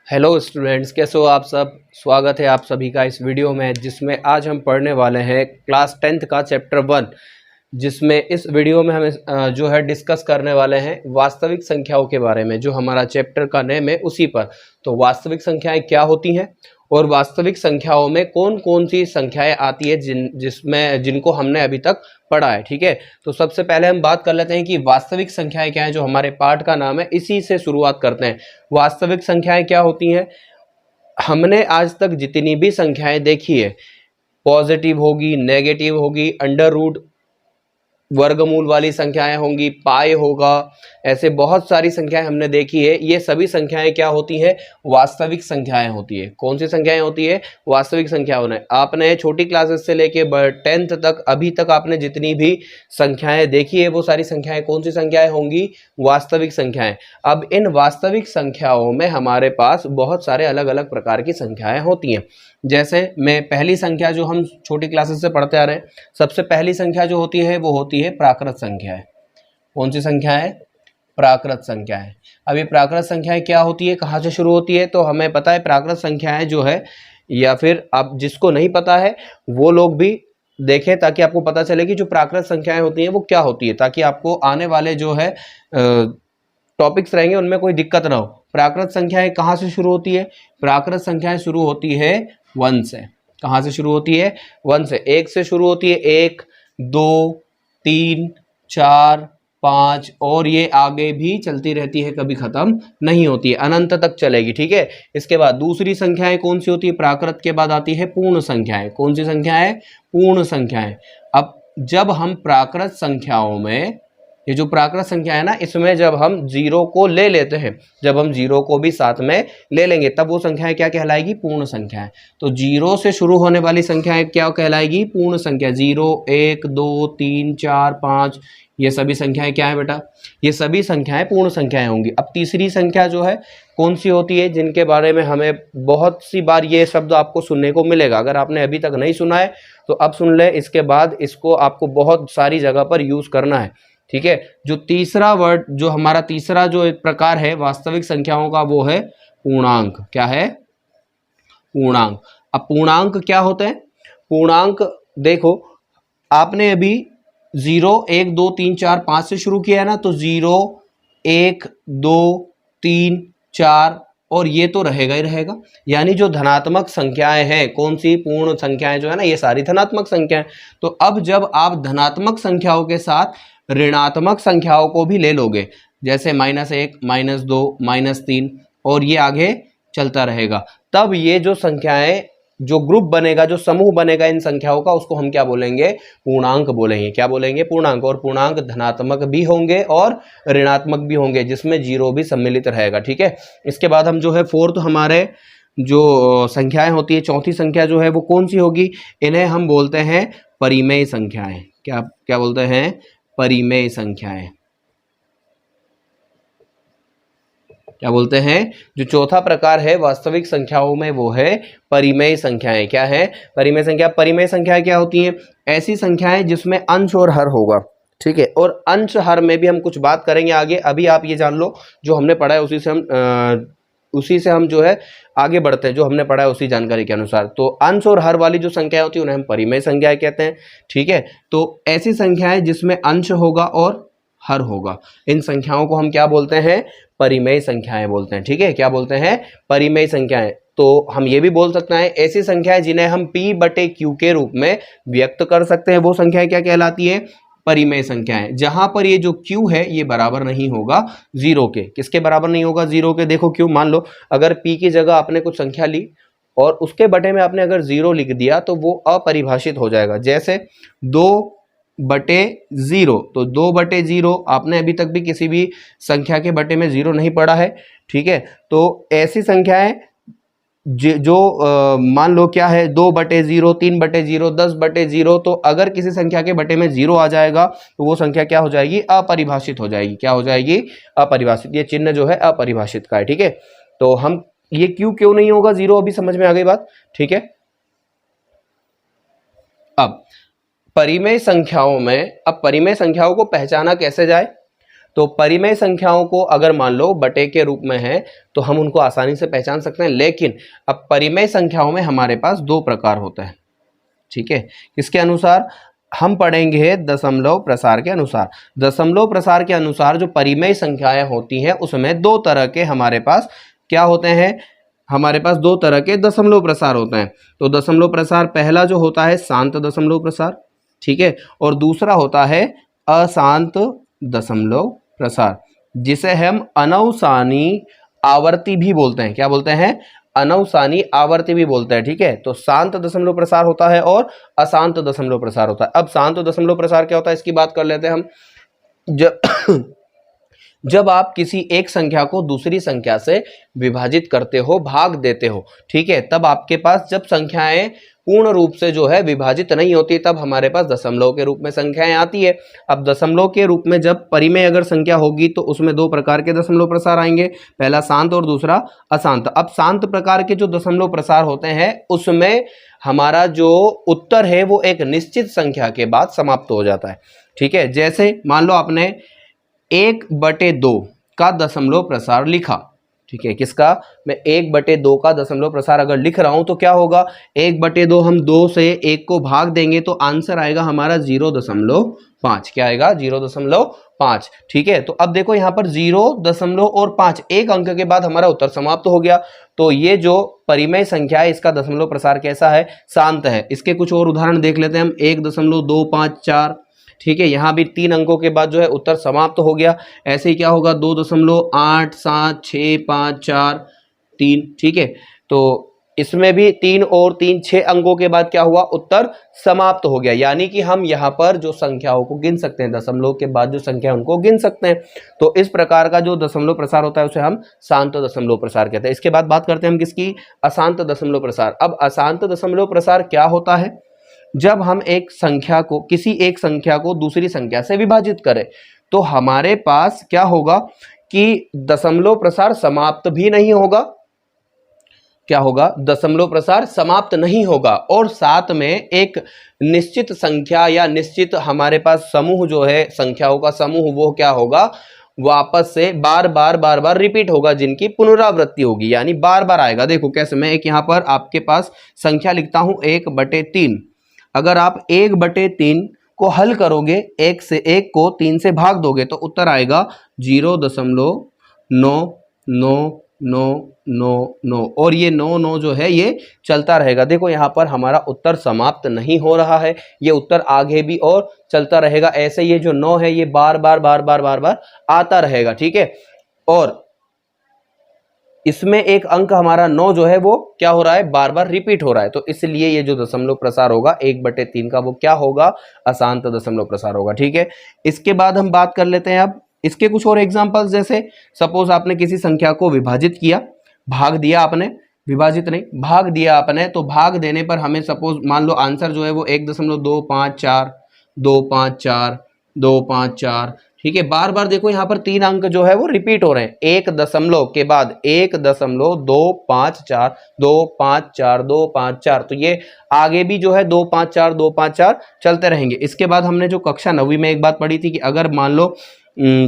Hello students, कैसे हो आप सब। स्वागत है आप सभी का इस वीडियो में, जिसमें आज हम पढ़ने वाले हैं क्लास 10th का चैप्टर 1, जिसमें इस वीडियो में हम जो है डिस्कस करने वाले हैं वास्तविक संख्याओं के बारे में। जो हमारा चैप्टर का नेम है उसी पर। तो वास्तविक संख्याएं क्या होती हैं और वास्तविक संख्याओं में कौन कौन सी संख्याएं आती है जिनको हमने अभी तक पढ़ा है। ठीक है, तो सबसे पहले हम बात कर लेते हैं कि वास्तविक संख्याएं क्या है। जो हमारे पाठ का नाम है इसी से शुरुआत करते हैं। वास्तविक संख्याएं क्या होती हैं। हमने आज तक जितनी भी संख्याएं देखी है, पॉजिटिव होगी, नेगेटिव होगी, अंडर रूट वर्गमूल वाली संख्याएं होंगी, पाई होगा, ऐसे बहुत सारी संख्याएं हमने देखी है। ये सभी संख्याएं क्या होती हैं, वास्तविक संख्याएं होती है। कौन सी संख्याएं होती है, वास्तविक संख्याएं होना है। आपने छोटी क्लासेस से लेके 10th तक अभी तक आपने जितनी भी संख्याएं देखी है वो सारी संख्याएं कौन सी संख्याएं होंगी, वास्तविक संख्याएं। अब इन वास्तविक संख्याओं में हमारे पास बहुत सारे अलग अलग प्रकार की संख्याएं होती हैं। जैसे मैं पहली संख्या जो हम छोटी क्लासेस से पढ़ते आ रहे हैं, सबसे पहली संख्या जो होती है वो होती है प्राकृत संख्या है। कौन सी संख्या है, प्राकृत संख्या है। अब ये प्राकृत संख्याएं क्या होती है, कहाँ से शुरू होती है, तो हमें पता है प्राकृत संख्याएं जो है, या फिर आप जिसको नहीं पता है वो लोग भी देखें ताकि आपको पता चले कि जो प्राकृत संख्याएं होती हैं वो क्या होती है, ताकि आपको आने वाले जो है टॉपिक्स रहेंगे उनमें कोई दिक्कत ना हो। प्राकृत संख्याएं कहाँ से शुरू होती है, प्राकृत संख्याएं शुरू होती है 1 से। कहाँ से शुरू होती है, 1 से। 1 से शुरू होती है, 1, 2, 3, 4, 5 और ये आगे भी चलती रहती है, कभी खत्म नहीं होती है, अनंत तक चलेगी। ठीक है, इसके बाद दूसरी संख्याएं कौन सी होती है, प्राकृत के बाद आती है पूर्ण संख्याएं। कौन सी संख्याएं, पूर्ण संख्याएं। अब जब हम प्राकृत संख्याओं में, ये जो प्राकृत संख्या है ना, इसमें जब हम जीरो को ले लेते हैं, जब हम जीरो को भी साथ में ले लेंगे तब वो संख्या क्या कहलाएगी, पूर्ण संख्या है। तो जीरो से शुरू होने वाली संख्या क्या कहलाएगी, पूर्ण संख्या। 0, 1, 2, 3, 4, 5 ये सभी संख्याएं क्या है बेटा, ये सभी संख्याएं पूर्ण संख्याएं होंगी। अब तीसरी संख्या जो है कौन सी होती है, जिनके बारे में हमें बहुत सी बार ये शब्द आपको सुनने को मिलेगा। अगर आपने अभी तक नहीं सुना है तो अब सुन ले, इसके बाद इसको आपको बहुत सारी जगह पर यूज करना है। ठीक है, जो तीसरा वर्ड, जो हमारा तीसरा जो प्रकार है वास्तविक संख्याओं का, वो है पूर्णांक। क्या है, पूर्णांक। अब पूर्णांक क्या होते हैं, पूर्णांक देखो, आपने अभी 0, 1, 2, 3, 4, 5 से शुरू किया है ना, तो 0, 1, 2, 3, 4 और ये तो रहेगा ही रहेगा। यानी जो धनात्मक संख्याएं हैं, कौन सी, पूर्ण संख्याएं जो है ना, ये सारी धनात्मक संख्याएं। तो अब जब आप धनात्मक संख्याओं के साथ ऋणात्मक संख्याओं को भी ले लोगे, जैसे -1, -2, -3 और ये आगे चलता रहेगा, तब ये जो संख्याएं, जो ग्रुप बनेगा, जो समूह बनेगा इन संख्याओं का, उसको हम क्या बोलेंगे, पूर्णांक बोलेंगे। क्या बोलेंगे, पूर्णांक। और पूर्णांक धनात्मक भी होंगे और ऋणात्मक भी होंगे, जिसमें जीरो भी सम्मिलित रहेगा। ठीक है, इसके बाद हम जो है फोर्थ, हमारे जो संख्याएं होती है, चौथी संख्या जो है वो कौन सी होगी, इन्हें हम बोलते हैं परिमेय संख्याएं। क्या क्या बोलते हैं, परिमेय संख्याएं। क्या बोलते हैं, जो चौथा प्रकार है वास्तविक संख्याओं में वो है परिमेय संख्याएं। क्या है, परिमेय संख्या। परिमेय संख्याएं क्या होती हैं, ऐसी संख्याएं जिसमें अंश और हर होगा। ठीक है, और अंश हर में भी हम कुछ बात करेंगे आगे। अभी आप ये जान लो, जो हमने पढ़ा है उसी से हम जो है आगे बढ़ते हैं, जो हमने पढ़ा है उसी जानकारी के अनुसार। तो अंश और हर वाली जो संख्या होती है उन्हें हम परिमेय संख्याएं कहते हैं। ठीक है, तो ऐसी संख्याएं जिसमें अंश होगा और हर होगा, इन संख्याओं को हम क्या बोलते हैं, परिमेय संख्याएं बोलते हैं। ठीक है, क्या बोलते हैं, परिमेय संख्याएं। तो हम ये भी बोल सकते हैं, ऐसी संख्याएं जिन्हें हम P/Q के रूप में व्यक्त कर सकते हैं, वो संख्याएं क्या कहलाती है, परिमेय संख्याएं। जहां पर ये जो Q है ये बराबर नहीं होगा जीरो के। किसके बराबर नहीं होगा, जीरो के। देखो Q, मान लो अगर P की जगह आपने कुछ संख्या ली और उसके बटे में आपने अगर 0 लिख दिया तो वो अपरिभाषित हो जाएगा। जैसे 2/0, तो 2/0 आपने अभी तक भी किसी भी संख्या के बटे में 0 नहीं पढ़ा है। ठीक है, तो ऐसी संख्याएं जो मान लो क्या है, 2/0, 3/0, 10/0, तो अगर किसी संख्या के बटे में 0 आ जाएगा तो वो संख्या क्या हो जाएगी, अपरिभाषित हो जाएगी। क्या हो जाएगी, अपरिभाषित। ये चिन्ह जो है अपरिभाषित का है। ठीक है, तो हम ये क्यों नहीं होगा 0, अभी समझ में आ गई बात। ठीक है, अब परिमेय संख्याओं में, अब परिमेय संख्याओं को पहचाना कैसे जाए। तो परिमेय संख्याओं को अगर मान लो बटे के रूप में है तो हम उनको आसानी से पहचान सकते हैं, लेकिन अब परिमेय संख्याओं में हमारे पास दो प्रकार होता है, ठीक है। किसके अनुसार? हम पढ़ेंगे दशमलव प्रसार के अनुसार। दशमलव प्रसार के अनुसार जो परिमेय संख्याएं होती हैं उसमें दो तरह के हमारे पास क्या होते हैं, हमारे पास दो तरह के दशमलव प्रसार होते हैं। तो दशमलव प्रसार पहला जो होता है शांत दशमलव प्रसार, ठीक है, और दूसरा होता है अशांत दशमलव प्रसार, जिसे हम अनवसानी आवर्ती भी बोलते हैं। क्या बोलते हैं? अनवसानी आवर्ती भी बोलते हैं, ठीक है। तो शांत दशमलव प्रसार होता है और अशांत दशमलव प्रसार होता है। अब शांत दशमलव प्रसार क्या होता है इसकी बात कर लेते हैं हम। जब आप किसी एक संख्या को दूसरी संख्या से विभाजित करते हो, भाग देते हो, ठीक है, तब आपके पास जब संख्याएं पूर्ण रूप से जो है विभाजित नहीं होती तब हमारे पास दशमलव के रूप में संख्याएं आती है। अब दशमलव के रूप में जब परिमेय अगर संख्या होगी तो उसमें दो प्रकार के दशमलव प्रसार आएंगे, पहला शांत और दूसरा अशांत। अब शांत प्रकार के जो दशमलव प्रसार होते हैं उसमें हमारा जो उत्तर है वो एक निश्चित संख्या के बाद समाप्त हो जाता है, ठीक है। जैसे मान लो आपने 1/2 का दशमलव प्रसार लिखा, ठीक है, किसका? मैं 1/2 का दशमलव प्रसार अगर लिख रहा हूं तो क्या होगा, 1/2 हम 2 से 1 को भाग देंगे तो आंसर आएगा हमारा 0.5। क्या आएगा? 0.5, ठीक है। तो अब देखो यहां पर 0.5 एक अंक के बाद हमारा उत्तर समाप्त हो गया। तो ये जो परिमेय संख्या है इसका दशमलव प्रसार कैसा है? शांत है। इसके कुछ और उदाहरण देख लेते हैं हम। 1.254, ठीक है, यहां भी 3 अंकों के बाद जो है उत्तर समाप्त हो गया। ऐसे ही क्या होगा? 2.876543, ठीक है। तो इसमें भी 3 और 3 6 अंकों के बाद क्या हुआ? उत्तर समाप्त हो गया। यानी कि हम यहाँ पर जो संख्याओं को गिन सकते हैं, दशमलव के बाद जो संख्या उनको गिन सकते हैं। तो इस प्रकार का जो दशमलव प्रसार होता है उसे हम शांत दशमलव प्रसार कहते हैं। इसके बाद बात करते हैं हम किसकी? अशांत दशमलव प्रसार। अब अशांत दशमलव प्रसार क्या होता है? जब हम एक संख्या को, किसी एक संख्या को दूसरी संख्या से विभाजित करें तो हमारे पास क्या होगा कि दशमलव प्रसार समाप्त भी नहीं होगा। क्या होगा? दशमलव प्रसार समाप्त नहीं होगा और साथ में एक निश्चित संख्या या निश्चित हमारे पास समूह जो है, संख्याओं का समूह, वो क्या होगा? वापस से बार बार रिपीट होगा, जिनकी पुनरावृत्ति होगी, यानी बार बार आएगा। देखो कैसे, मैं एक यहाँ पर आपके पास संख्या लिखता हूं 1/3। अगर आप 1/3 को हल करोगे, 1 से 1 को 3 से भाग दोगे तो उत्तर आएगा 0.999999 और ये 9 जो है ये चलता रहेगा। देखो यहाँ पर हमारा उत्तर समाप्त नहीं हो रहा है, ये उत्तर आगे भी और चलता रहेगा। ऐसे ये जो 9 है ये बार बार आता रहेगा, ठीक है। और इसमें एक अंक हमारा 9 जो है वो क्या हो रहा है? बार बार रिपीट हो रहा है। तो इसलिए ये जो दशमलव प्रसार होगा 1/3 का, वो क्या होगा? अशांत दशमलव प्रसार होगा, ठीक है। इसके बाद हम बात कर लेते हैं अब इसके कुछ और एग्जांपल्स। जैसे सपोज आपने किसी संख्या को विभाजित किया, भाग दिया आपने, विभाजित नहीं, भाग दिया आपने, तो भाग देने पर हमें सपोज मान लो आंसर जो है वो 1.254, ठीक है। बार बार देखो यहाँ पर 3 अंक जो है वो रिपीट हो रहे हैं, 1 दशमलव के बाद 1.254 तो ये आगे भी जो है 254 चलते रहेंगे। इसके बाद हमने जो कक्षा 9वीं में एक बात पढ़ी थी कि अगर मान लो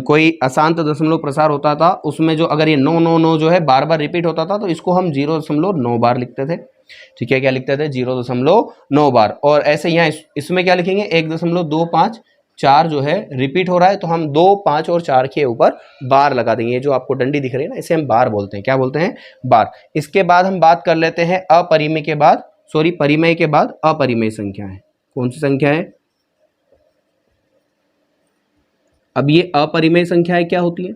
कोई अशांत दशमलव प्रसार होता था, उसमें जो अगर ये 9 जो है बार बार रिपीट होता था तो इसको हम 0.9 बार लिखते थे, ठीक है। क्या लिखते थे? 0.9 बार। और ऐसे यहाँ इसमें क्या लिखेंगे? 1.254 जो है रिपीट हो रहा है तो हम 2, 5 और 4 के ऊपर बार लगा देंगे। ये जो आपको डंडी दिख रही है ना, इसे हम बार बोलते हैं। क्या बोलते हैं? बार। इसके बाद हम बात कर लेते हैं परिमेय के बाद अपरिमेय संख्याएं। कौन सी संख्या है? अब ये अपरिमेय संख्याएं क्या होती है?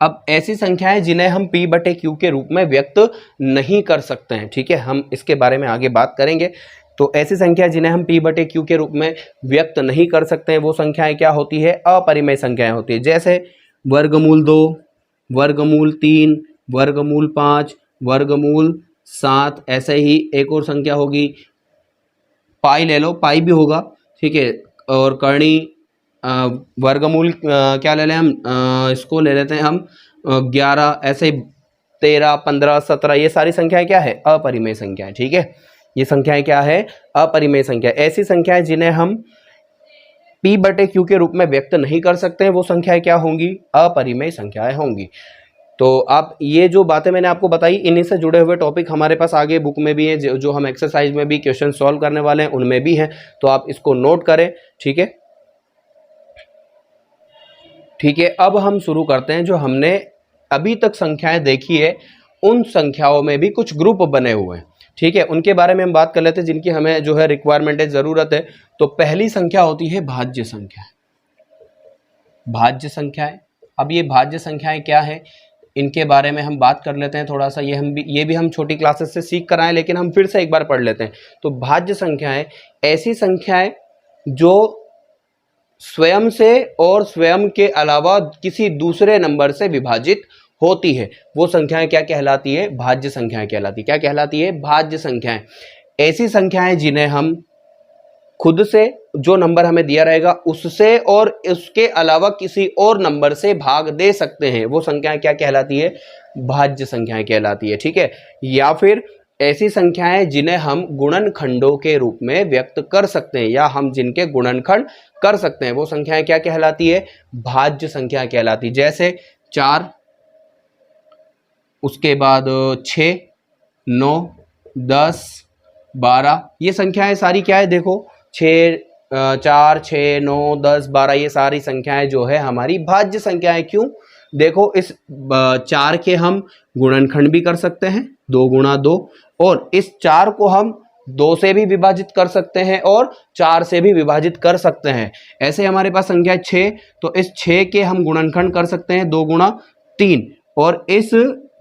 अब ऐसी संख्याएं जिन्हें हम p/q के रूप में व्यक्त नहीं कर सकते हैं, ठीक है। हम इसके बारे में आगे बात करेंगे। तो ऐसी संख्या जिन्हें हम p/q के रूप में व्यक्त नहीं कर सकते हैं वो संख्याएं क्या होती है? अपरिमेय संख्याएं होती है। जैसे वर्गमूल 2, वर्गमूल 3, वर्गमूल 5, वर्गमूल 7। ऐसे ही एक और संख्या होगी पाई, ले लो, पाई भी होगा, ठीक है। और करणी, वर्गमूल क्या ले लें हम? इसको ले लेते हैं हम 11। ऐसे 13, 15, 17, ये सारी संख्याएं क्या है? अपरिमेय संख्याएं, ठीक है। ये संख्याएं क्या है? अपरिमेय संख्या। ऐसी संख्याएं जिन्हें हम p/q के रूप में व्यक्त नहीं कर सकते हैं, वो संख्याएं क्या होंगी? अपरिमेय संख्याएं होंगी। तो आप ये जो बातें मैंने आपको बताई, इन्हीं से जुड़े हुए टॉपिक हमारे पास आगे बुक में भी हैं, जो हम एक्सरसाइज में भी क्वेश्चन सॉल्व करने वाले हैं उनमें भी हैं, तो आप इसको नोट करें। ठीक है, ठीक है। अब हम शुरू करते हैं। जो हमने अभी तक संख्याएं देखी है, उन संख्याओं में भी कुछ ग्रुप बने हुए हैं। ठीक है, उनके बारे में हम बात कर लेते हैं, जिनकी हमें जो है रिक्वायरमेंट है, ज़रूरत है। तो पहली संख्या होती है भाज्य संख्या। भाज्य संख्याएं, अब ये भाज्य संख्याएं क्या है, इनके बारे में हम बात कर लेते हैं थोड़ा सा। ये भी हम छोटी क्लासेस से सीख कर आए, लेकिन हम फिर से एक बार पढ़ लेते हैं। तो भाज्य संख्याएं ऐसी संख्याएं जो स्वयं से और स्वयं के अलावा किसी दूसरे नंबर से विभाजित होती है, वो संख्याएं क्या कहलाती है? भाज्य संख्याएं कहलाती। क्या कहलाती है? भाज्य संख्याएं। ऐसी संख्याएं जिन्हें हम खुद से, जो नंबर हमें दिया रहेगा उससे और उसके अलावा किसी और नंबर से भाग दे सकते हैं, वो संख्याएं क्या कहलाती है? भाज्य संख्याएं कहलाती है। ठीक है, या फिर ऐसी संख्याएं जिन्हें हम गुणनखंडों के रूप में व्यक्त कर सकते हैं, या हम जिनके गुणनखंड कर सकते हैं, वो संख्याएं क्या कहलाती है? भाज्य संख्या कहलाती। जैसे 4, उसके बाद 6, 9, 10, 12, ये संख्याएं सारी क्या है? देखो 6, 4, 6, 9, 10, 12, ये सारी संख्याएं जो है हमारी भाज्य संख्याएं। क्यों? देखो इस 4 के हम गुणनखंड भी कर सकते हैं, 2 गुणा 2, और इस 4 को हम 2 से भी विभाजित कर सकते हैं और 4 से भी विभाजित कर सकते हैं। ऐसे हमारे पास संख्या 6, तो इस 6 के हम गुणनखंड कर सकते हैं 2 गुणा 3, और इस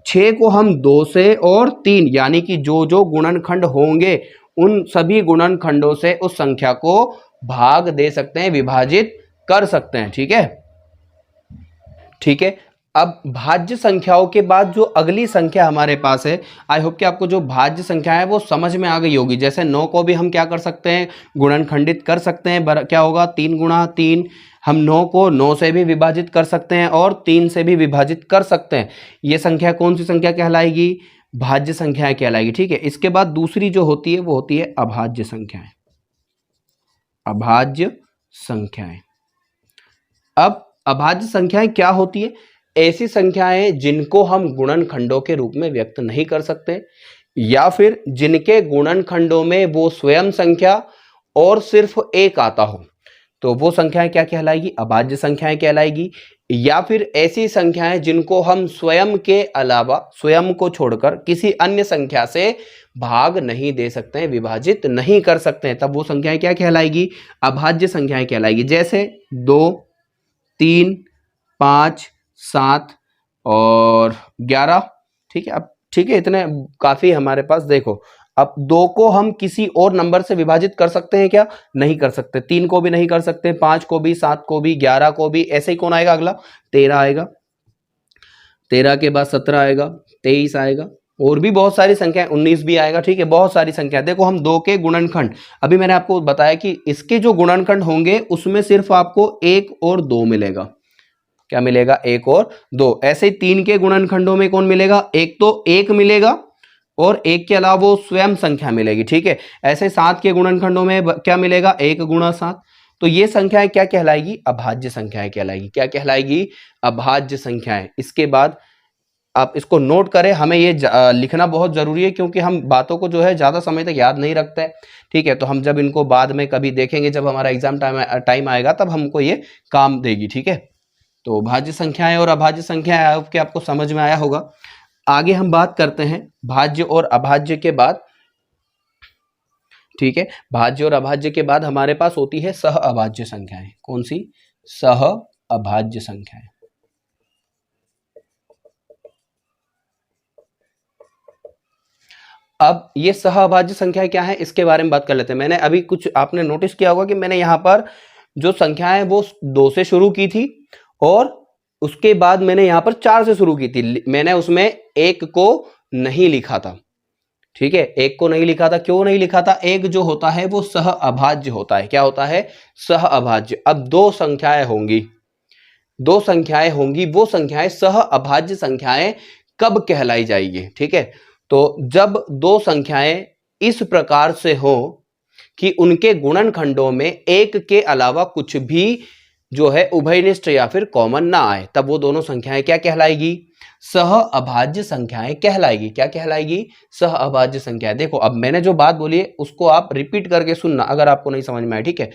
6 को हम 2 से और 3, यानी कि जो जो गुणनखंड होंगे उन सभी गुणनखंडों से उस संख्या को भाग दे सकते हैं, विभाजित कर सकते हैं। ठीक है, ठीक है। अब भाज्य संख्याओं के बाद जो अगली संख्या हमारे पास है, आई होप कि आपको जो भाज्य संख्या है वो समझ में आ गई होगी। जैसे 9 को भी हम क्या कर सकते हैं? गुणनखंडित कर सकते हैं। क्या होगा? 3 गुणा 3। हम 9 को 9 से भी विभाजित कर सकते हैं और 3 से भी विभाजित कर सकते हैं। ये संख्या कौन सी संख्या कहलाएगी? भाज्य संख्या कहलाएगी। ठीक है, इसके बाद दूसरी जो होती है वो होती है अभाज्य संख्याएं। अभाज्य संख्याएं। अब अभाज्य संख्याएं क्या होती है? ऐसी संख्याएं जिनको हम गुणनखंडों के रूप में व्यक्त नहीं कर सकते, या फिर जिनके गुणनखंडों में वो स्वयं संख्या और सिर्फ एक आता हो, तो वो संख्याएं क्या कहलाएगी? अभाज्य संख्याएं कहलाएगी। या फिर ऐसी संख्याएं जिनको हम स्वयं के अलावा, स्वयं को छोड़कर किसी अन्य संख्या से भाग नहीं दे सकते हैं, विभाजित नहीं कर सकते हैं, तब वो संख्याएं क्या कहलाएगी? अभाज्य संख्याएं कहलाएगी। जैसे 2, 3, 5, 7 और 11। ठीक है, अब ठीक है, इतने काफी हमारे पास। देखो अब 2 को हम किसी और नंबर से विभाजित कर सकते हैं क्या? नहीं कर सकते। 3 को भी नहीं कर सकते, 5 को भी, 7 को भी, 11 को भी। ऐसे ही कौन आएगा? अगला 13 आएगा, 13 के बाद 17 आएगा, 23 आएगा, और भी बहुत सारी संख्याएं, 19 भी आएगा। ठीक है, बहुत सारी संख्या। देखो हम 2 के गुणनखंड, अभी मैंने आपको बताया कि इसके जो गुणनखंड होंगे उसमें सिर्फ आपको 1 और 2 मिलेगा। क्या मिलेगा? 1 और 2। ऐसे ही 3 के गुणनखंडों में कौन मिलेगा? एक तो 1 मिलेगा और 1 के अलावा वो स्वयं संख्या मिलेगी। ठीक है, ऐसे 7 के गुणनखंडों में क्या मिलेगा? 1 गुणा 7। तो ये संख्याएं क्या कहलाएगी? अभाज्य संख्याएं कहलाएगी। क्या कहलाएगी? अभाज्य संख्याएं। इसके बाद आप इसको नोट करें, हमें ये लिखना बहुत जरूरी है, क्योंकि हम बातों को जो है ज्यादा समय तक याद नहीं रखते। ठीक है, तो हम जब इनको बाद में कभी देखेंगे, जब हमारा एग्जाम टाइम आएगा, तब हमको ये काम देगी। ठीक है, तो भाज्य संख्याएं और अभाज्य संख्याएं आपको समझ में आया होगा। आगे हम बात करते हैं भाज्य और अभाज्य के बाद। ठीक है, भाज्य और अभाज्य के बाद हमारे पास होती है सह अभाज्य संख्याएं। कौन सी? सह अभाज्य संख्याएं। अब ये सह अभाज्य संख्याएं क्या है, इसके बारे में बात कर लेते हैं। मैंने अभी कुछ, आपने नोटिस किया होगा कि मैंने यहां पर जो संख्याएं वो 2 से शुरू की थी, और उसके बाद मैंने यहां पर 4 से शुरू की थी। मैंने उसमें 1 को नहीं लिखा था। ठीक है, 1 को नहीं लिखा था। क्यों नहीं लिखा था? 1 जो होता है वो सह अभाज्य होता है। क्या होता है? सह अभाज्य। अब 2 संख्याएं होंगी, 2 संख्याएं होंगी, वो संख्याएं सह अभाज्य संख्याएं कब कहलाई जाएगी? ठीक है, तो जब 2 संख्याएं इस प्रकार से हो कि उनके गुणनखंडों में एक के अलावा कुछ भी जो है उभयनिष्ठ या फिर कॉमन ना आए, तब वो दोनों संख्याएं क्या कहलाएगी? सह अभाज्य संख्याएं कहलाएगी। क्या कहलाएगी? सह अभाज्य संख्या। देखो अब मैंने जो बात बोली है उसको आप रिपीट करके सुनना अगर आपको नहीं समझ में आए, ठीक है।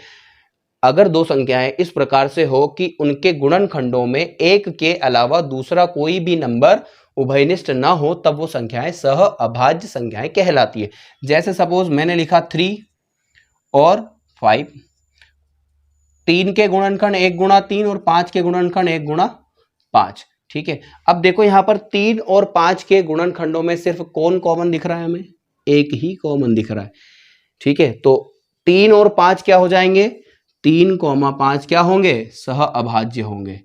अगर दो संख्याएं इस प्रकार से हो कि उनके गुणनखंडों में एक के अलावा दूसरा कोई भी नंबर उभयनिष्ठ ना हो, तब वो संख्याएं सह अभाज्य संख्याएं कहलाती है। जैसे सपोज मैंने लिखा 3 और 5, 3 के गुणनखंड 1 गुणा 3 और 5 के गुणनखंड 1 गुणा 5, ठीक है। अब देखो यहां पर 3 और 5 के गुणनखंडों में सिर्फ कौन कॉमन दिख रहा है? हमें एक ही कॉमन दिख रहा है, ठीक है। तो 3 और 5 क्या हो जाएंगे? 3, 5 क्या होंगे? सह अभाज्य होंगे।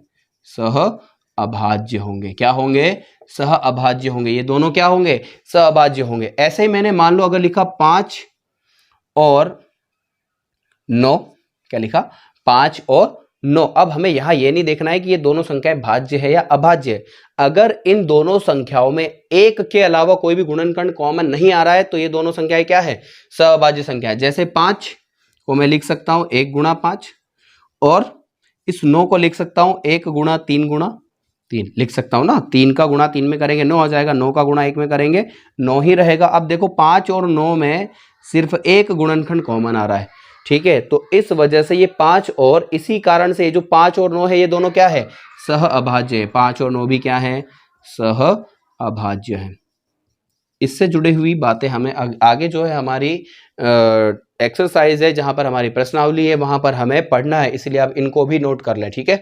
सह अभाज्य होंगे। क्या होंगे? सह अभाज्य होंगे। ये दोनों क्या होंगे? सह अभाज्य होंगे। ऐसे ही मैंने मान लो अगर लिखा 5 और 9, क्या लिखा? 5 और 9। अब हमें यहां ये नहीं देखना है कि ये दोनों संख्याएं भाज्य है या अभाज्य है। अगर इन दोनों संख्याओं में एक के अलावा कोई भी गुणनखंड कॉमन नहीं आ रहा है तो ये दोनों संख्याएं क्या है? सहअभाज्य संख्या है। जैसे 5 को मैं लिख सकता हूं 1 गुणा 5 और इस 9 को लिख सकता हूं 1 गुणा 3 लिख सकता हूं ना। 3 का गुणा 3 में करेंगे 9 आ जाएगा, 9 का गुणा 1 में करेंगे 9 ही रहेगा। अब देखो 5 और 9 में सिर्फ एक गुणनखंड कॉमन आ रहा है, ठीक है। तो इस वजह से ये 5 और इसी कारण से ये जो 5 और 9 है ये दोनों क्या है? सह अभाज्य है। 5 और 9 भी क्या है? सह अभाज्य है। इससे जुड़ी हुई बातें हमें आगे जो है हमारी एक्सरसाइज है जहां पर हमारी प्रश्नावली है वहां पर हमें पढ़ना है, इसलिए आप इनको भी नोट कर लें, ठीक है।